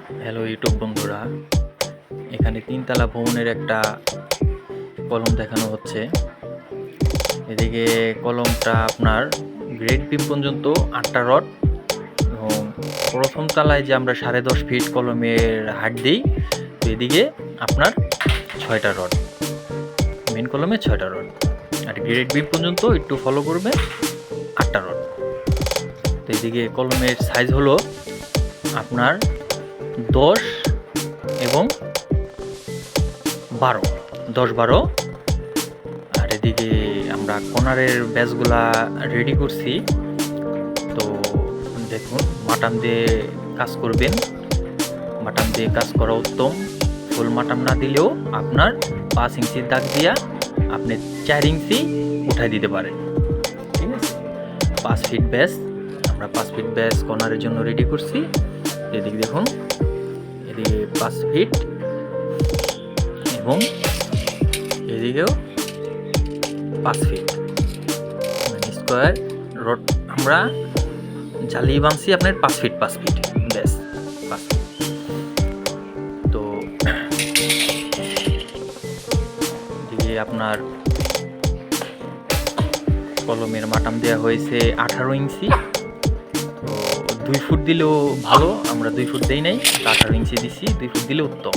Hello YouTube বন্ধুরা, এখানে তিনতলা ভবনের একটা কলম দেখানো হচ্ছে। এদিকে কলমটা আপনার গ্রেড বি পর্যন্ত 8টা রড এবং প্রথম তলায় যে আমরা 10.5 ফিট কলমের হাট দিই, তো এদিকে আপনার 6টা রড, মেন কলমে 6টা রড, আর গ্রেড বি পর্যন্ত একটু ফলো করবে 8টা রড। তো এদিকে কলমের সাইজ হলো আপনার 10 এবং 12, 10-12। আর এদিকে আমরা কর্নারের ব্যাচগুলা রেডি করছি। তো দেখুন, মাটাম দিয়ে কাজ করবেন, মাটাম দিয়ে কাজ করা উত্তম। ফুল মাটাম না দিলেও আপনার 5 ইঞ্চির দাগ দিয়া আপনি 4 ইঞ্চি উঠাই দিতে পারেন, ঠিক আছে। 5 ফিট ব্যাস, আমরা 5 ফিট ব্যাস কর্নারের জন্য রেডি করছি। এদিকে দেখুন, এদিকে 5 ফিট এবং এদিকেও 5 ফিট স্কোয়ার রড আমরা জ্বালিয়ে বানছি আপনার 5 ফিট ব্যাস 5 ফিট। তো এদিকে আপনার কলমের মাটাম দেওয়া হয়েছে 18 ইঞ্চি। তো 2 ফুট দিলেও ভালো, আমরা 2 ফুট দেই নাই, 18 ইঞ্চি দিছি, 2 ফুট দিলে উত্তম।